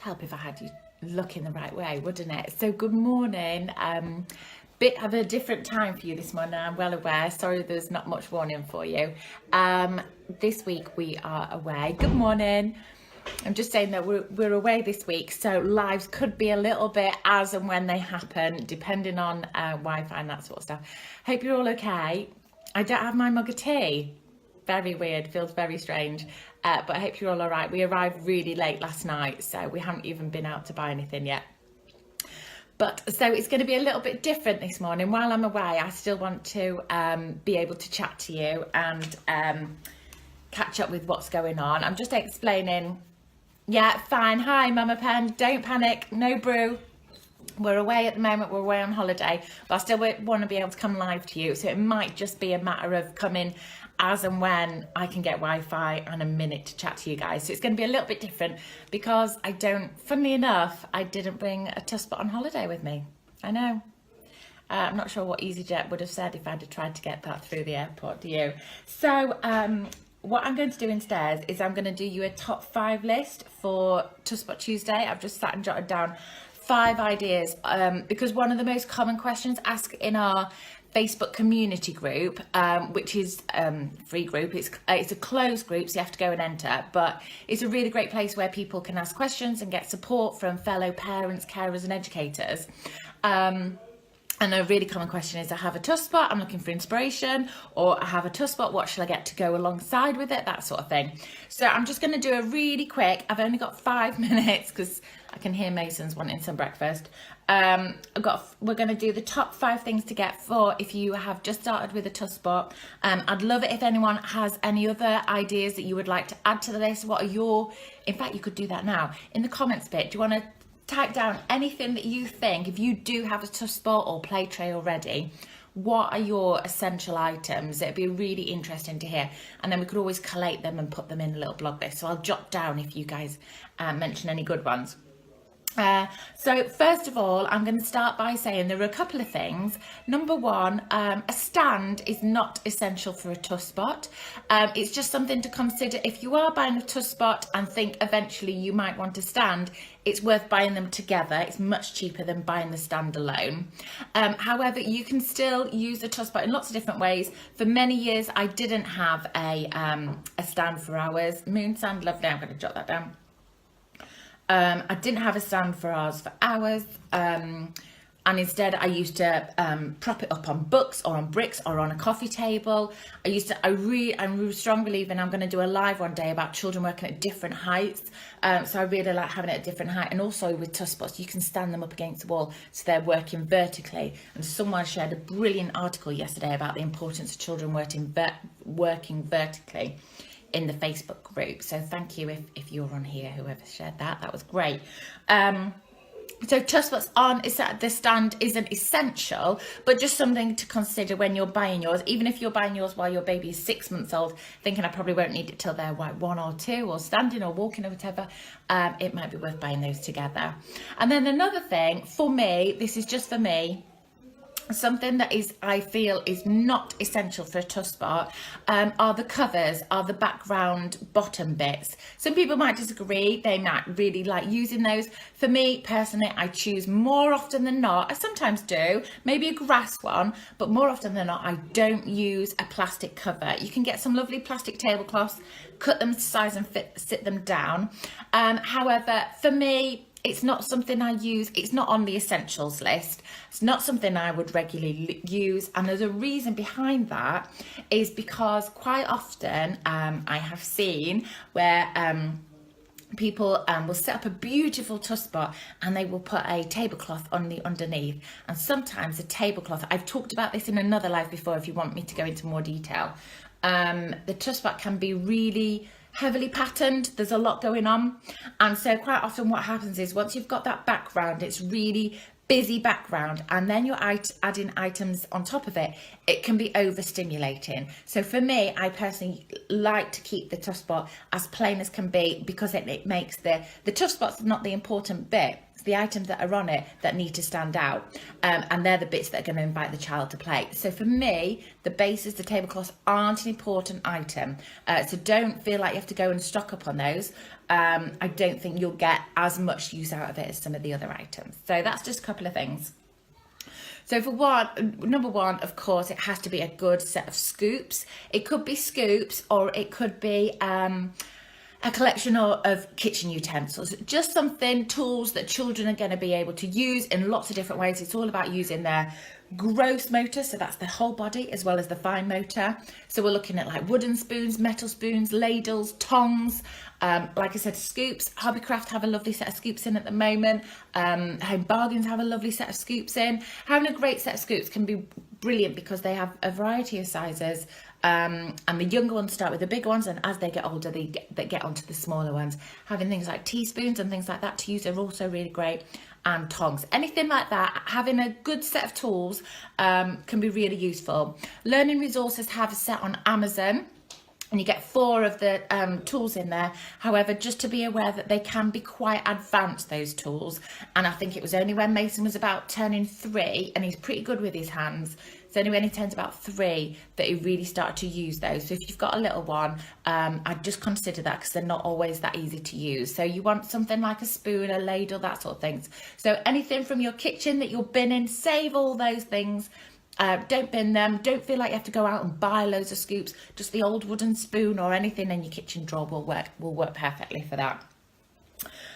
help if I had you looking the right way, wouldn't it? So good morning. Bit of a different time for you this morning, I'm well aware. Sorry there's not much warning for you. This week we are away. Good morning. I'm just saying that we're away this week, so lives could be a little bit as and when they happen, depending on Wi-Fi and that sort of stuff. Hope you're all okay. I don't have my mug of tea. Very weird, feels very strange, but I hope you're all right. We arrived really late last night, so we haven't even been out to buy anything yet. But so it's going to be a little bit different this morning. While I'm away, I still want to be able to chat to you and catch up with what's going on. I'm just explaining. Yeah, fine. Hi, Mama Pen. Don't panic. No brew. We're away at the moment. We're away on holiday, but I still want to be able to come live to you. So it might just be a matter of coming as and when I can get Wi-Fi and a minute to chat to you guys. So it's going to be a little bit different because funnily enough, I didn't bring a Tuff Spot on holiday with me. I know. I'm not sure what EasyJet would have said if I'd have tried to get that through the airport, do you? So what I'm going to do instead is I'm going to do you a top 5 list for Tuff Spot Tuesday. I've just sat and jotted down 5 ideas because one of the most common questions asked in our Facebook community group, which is free group, it's a closed group, so you have to go and enter, but it's a really great place where people can ask questions and get support from fellow parents, carers and educators. And a really common question is, I have a Tuff Spot, I'm looking for inspiration, or I have a Tuff Spot, what shall I get to go alongside with it, that sort of thing. So I'm just going to do a really quick, I've only got 5 minutes because I can hear Mason's wanting some breakfast. We're going to do the top 5 things to get for if you have just started with a Tuff Spot. I'd love it if anyone has any other ideas that you would like to add to the list. In fact, you could do that now. In the comments bit, do you want to type down anything that you think, if you do have a Tuff Spot or play tray already, what are your essential items? It'd be really interesting to hear, and then we could always collate them and put them in a little blog list. So I'll jot down if you guys mention any good ones. So first of all, I'm going to start by saying there are a couple of things. Number one, a stand is not essential for a Tuff Spot. It's just something to consider if you are buying a Tuff Spot and think eventually you might want a stand. It's worth buying them together. It's much cheaper than buying the stand alone. However, you can still use a Tuff Spot in lots of different ways. For many years, I didn't have a stand for ours. Moon sand, lovely. I'm going to jot that down. I didn't have a stand for ours for hours, and instead I used to prop it up on books or on bricks or on a coffee table. I'm a strong believer, and I'm going to do a live one day about children working at different heights. So I really like having it at different height, and also with Tuff Spots, you can stand them up against the wall so they're working vertically. And someone shared a brilliant article yesterday about the importance of children working vertically in the Facebook group. So thank you if you're on here, whoever shared that was great. So Tuff Spots on the stand isn't essential, but just something to consider when you're buying yours. Even if you're buying yours while your baby is 6 months old, thinking I probably won't need it till they're 1 or 2 or standing or walking or whatever, it might be worth buying those together. And then another thing for me, this is just for me, something that I feel is not essential for a Tuff Spot are the covers, are the background bottom bits. Some people might disagree, they might really like using those. For me personally, I choose more often than not, I sometimes do, maybe a grass one, but more often than not I don't use a plastic cover. You can get some lovely plastic tablecloths, cut them to size and sit them down. However, for me, it's not something I use. It's not on the essentials list. It's not something I would regularly use. And there's a reason behind that, is because quite often I have seen where people will set up a beautiful Tuff Spot and they will put a tablecloth on the underneath. And sometimes a tablecloth, I've talked about this in another live before if you want me to go into more detail. The Tuff Spot can be really heavily patterned, there's a lot going on, and so quite often what happens is once you've got that background, it's really busy background, and then you're adding items on top of it, it can be overstimulating. So for me, I personally like to keep the Tuff Spot as plain as can be, because it makes the Tuff Spot's not the important bit. the items that are on it that need to stand out, and they're the bits that are going to invite the child to play. So for me, the bases, the tablecloths aren't an important item, so don't feel like you have to go and stock up on those. I don't think you'll get as much use out of it as some of the other items. So that's just a couple of things. So for number one, of course, it has to be a good set of scoops. It could be scoops, or it could be a collection of kitchen utensils, just something, tools that children are going to be able to use in lots of different ways. It's all about using their gross motor, so that's the whole body, as well as the fine motor. So we're looking at like wooden spoons, metal spoons, ladles, tongs, like I said, scoops. Hobbycraft have a lovely set of scoops in at the moment. Home Bargains have a lovely set of scoops in. Having a great set of scoops can be brilliant because they have a variety of sizes, and the younger ones start with the bigger ones, and as they get older they get onto the smaller ones. Having things like teaspoons and things like that to use are also really great, and tongs, anything like that. Having a good set of tools can be really useful. Learning Resources have a set on Amazon, and you get 4 of the tools in there. However, just to be aware that they can be quite advanced, those tools. And I think it was only when Mason was about turning 3, and he's pretty good with his hands, it's only when he turns about 3 that he really started to use those. So if you've got a little one, I'd just consider that, because they're not always that easy to use. So you want something like a spoon, a ladle, that sort of things. So anything from your kitchen that you're binning, save all those things. Don't bin them. Don't feel like you have to go out and buy loads of scoops. Just the old wooden spoon or anything in your kitchen drawer will work perfectly for that.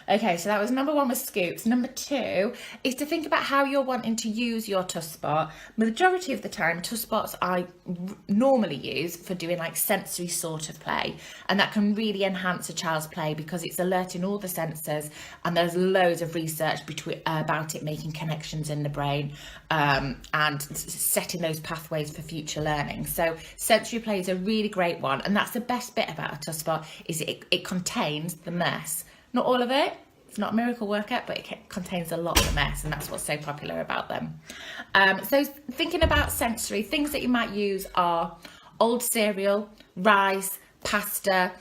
Okay, so that was number 1 with scoops. Number 2 is to think about how you're wanting to use your Tuff Spot. Majority of the time, Tuff Spots I normally use for doing like sensory sort of play, and that can really enhance a child's play because it's alerting all the senses, and there's loads of research about it making connections in the brain, and setting those pathways for future learning. So sensory play is a really great one, and that's the best bit about a Tuff Spot, is it contains the mess. Not all of it, it's not a miracle workout, but it contains a lot of the mess, and that's what's so popular about them. So thinking about sensory, things that you might use are old cereal, rice, pasta,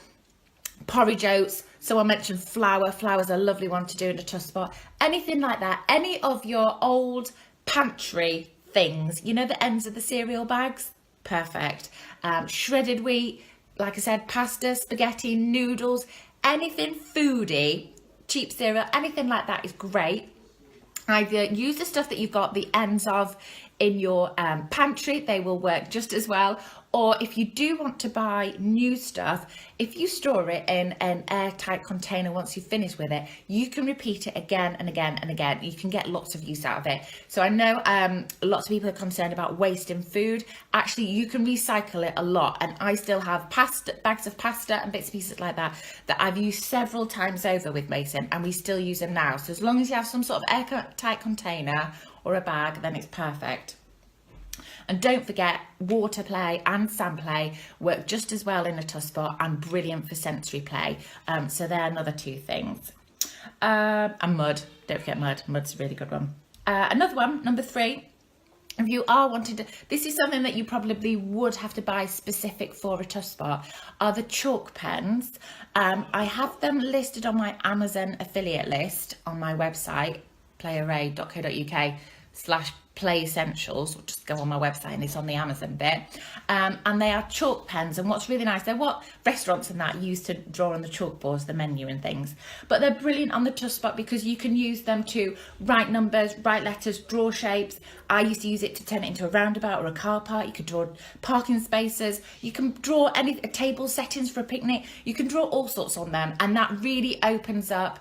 porridge oats. So I mentioned flour. Flour's a lovely one to do in a Tuff Spot. Anything like that, any of your old pantry things, you know, the ends of the cereal bags, perfect. Shredded wheat, like I said, pasta, spaghetti, noodles, anything foodie, cheap cereal, anything like that is great. Either use the stuff that you've got the ends of in your pantry, they will work just as well. Or if you do want to buy new stuff, if you store it in an airtight container once you've finished with it, you can repeat it again and again and again. You can get lots of use out of it. So I know lots of people are concerned about wasting food. Actually, you can recycle it a lot. And I still have bags of pasta and bits and pieces like that I've used several times over with Mason, and we still use them now. So as long as you have some sort of airtight container or a bag, then it's perfect. And don't forget, water play and sand play work just as well in a Tuff Spot, and brilliant for sensory play. So they're another 2 things. And mud, don't forget mud. Mud's a really good one. Another one, number 3, if you are wanting to, this is something that you probably would have to buy specific for a Tuff Spot, are the chalk pens. I have them listed on my Amazon affiliate list on my website, playarray.co.uk/play essentials, or just go on my website and it's on the Amazon bit. And they are chalk pens, and what's really nice, they're what restaurants and that use to draw on the chalkboards, the menu and things, but they're brilliant on the Tuff Spot because you can use them to write numbers, write letters, draw shapes. I used to use it to turn it into a roundabout or a car park. You could draw parking spaces, you can draw any table settings for a picnic, you can draw all sorts on them, and that really opens up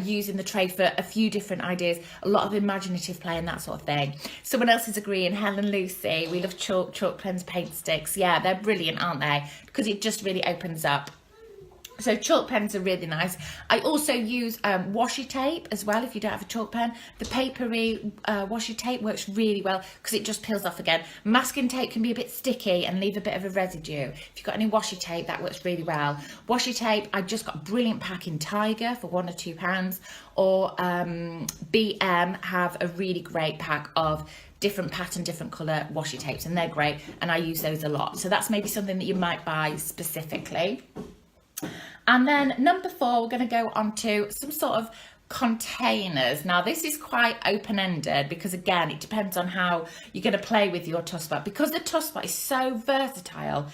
using the tray for a few different ideas, a lot of imaginative play and that sort of thing. Someone else is agreeing, Helen Lucy, we love chalk pens, paint sticks. Yeah, they're brilliant, aren't they? Because it just really opens up. So chalk pens are really nice. I also use washi tape as well if you don't have a chalk pen. The papery washi tape works really well because it just peels off again. Masking tape can be a bit sticky and leave a bit of a residue. If you've got any washi tape, that works really well. Washi tape, I just got a brilliant pack in Tiger for £1 or £2, or BM have a really great pack of different pattern, different colour washi tapes, and they're great, and I use those a lot. So that's maybe something that you might buy specifically. And then number 4, we're going to go on to some sort of containers. Now this is quite open-ended because again it depends on how you're going to play with your Tuff Spot. Because the Tuff Spot is so versatile,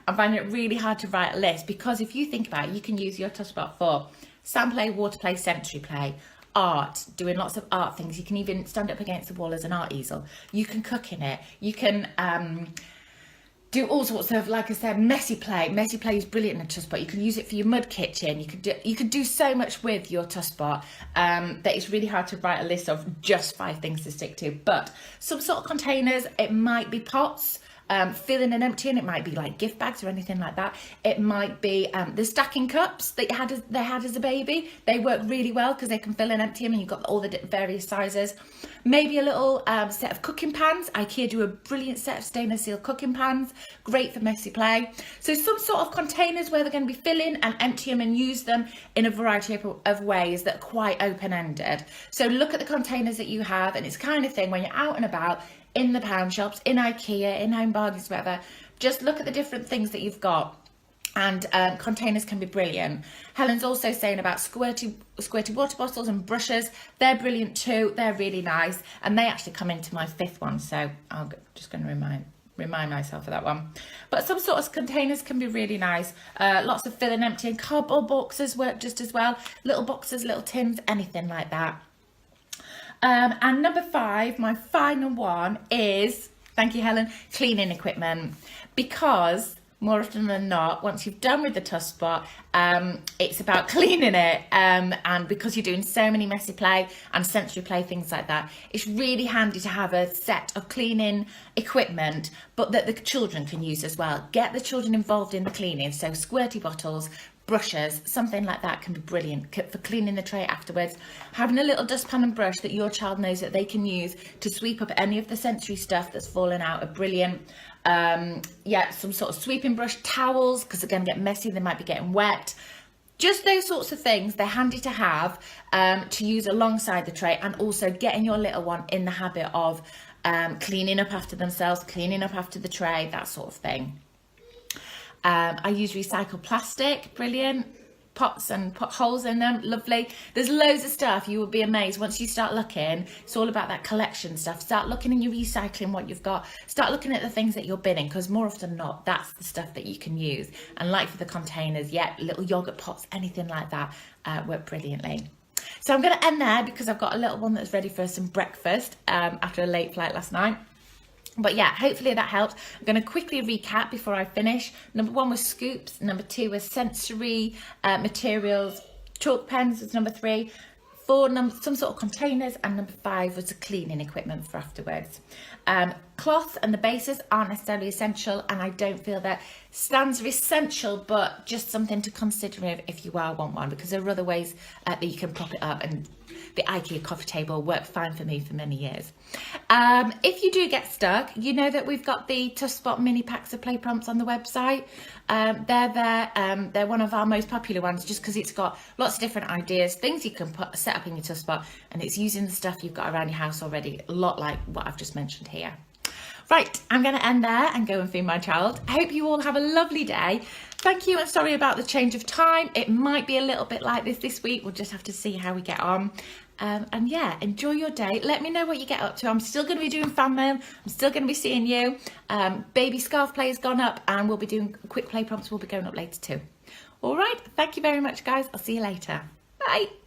I find it really hard to write a list, because if you think about it, you can use your Tuff Spot for sand play, water play, sensory play, art, doing lots of art things. You can even stand up against the wall as an art easel. You can cook in it. You can do all sorts of, like I said, messy play. Messy play is brilliant in a Tuff Spot. You can use it for your mud kitchen. You could do so much with your Tuff Spot that it's really hard to write a list of just 5 things to stick to. But some sort of containers, it might be pots, filling and emptying. It might be like gift bags or anything like that. It might be the stacking cups that they had as a baby. They work really well because they can fill and empty them, and you've got all the various sizes. Maybe a little set of cooking pans. IKEA do a brilliant set of stainless steel cooking pans, great for messy play. So some sort of containers where they're going to be filling and empty them and use them in a variety of ways that are quite open-ended. So look at the containers that you have, and it's the kind of thing when you're out and about, in the pound shops, in IKEA, in Home Bargains, whatever, just look at the different things that you've got. And containers can be brilliant. Helen's also saying about squirty water bottles and brushes. They're brilliant too. They're really nice, and they actually come into my 5th one, so I'm just going to remind myself of that one. But some sort of containers can be really nice. Lots of fill and emptying. Cardboard boxes work just as well. Little boxes, little tins, anything like that. And number 5, my final one is, thank you Helen, cleaning equipment. Because more often than not, once you've done with the Tuff Spot, it's about cleaning it. And because you're doing so many messy play and sensory play, things like that, it's really handy to have a set of cleaning equipment, but that the children can use as well. Get the children involved in the cleaning. So squirty bottles, brushes, something like that can be brilliant for cleaning the tray afterwards. Having a little dustpan and brush that your child knows that they can use to sweep up any of the sensory stuff that's fallen out are brilliant. Yeah, some sort of sweeping brush, towels, because they're going to get messy, they might be getting wet. Just those sorts of things, they're handy to have to use alongside the tray, and also getting your little one in the habit of cleaning up after themselves, cleaning up after the tray, that sort of thing. I use recycled plastic, brilliant. Pots and put holes in them, lovely. There's loads of stuff. You will be amazed once you start looking. It's all about that collection stuff. Start looking in your recycling, what you've got. Start looking at the things that you're binning, because more often than not, that's the stuff that you can use. And like for the containers, yeah, little yogurt pots, anything like that work brilliantly. So I'm going to end there because I've got a little one that's ready for some breakfast after a late flight last night. But yeah, hopefully that helps. I'm going to quickly recap before I finish. Number 1 was scoops. Number 2 was sensory materials. Chalk pens was number 3. 4, some sort of containers. And number 5 was the cleaning equipment for afterwards. Cloth and the bases aren't necessarily essential, and I don't feel that stands are essential, but just something to consider if you want one, because there are other ways that you can prop it up, and the IKEA coffee table worked fine for me for many years. If you do get stuck, you know that we've got the Tuff Spot mini packs of play prompts on the website. They're one of our most popular ones, just because it's got lots of different ideas, things you can set up in your Tuff Spot, and it's using the stuff you've got around your house already, a lot like what I've just mentioned here. Right, I'm going to end there and go and feed my child. I hope you all have a lovely day. Thank you, and sorry about the change of time. It might be a little bit like this week. We'll just have to see how we get on. And yeah, enjoy your day. Let me know what you get up to. I'm still going to be doing fan mail. I'm still going to be seeing you. Baby scarf play has gone up, and we'll be doing quick play prompts. Will be going up later too. All right, thank you very much, guys. I'll see you later. Bye.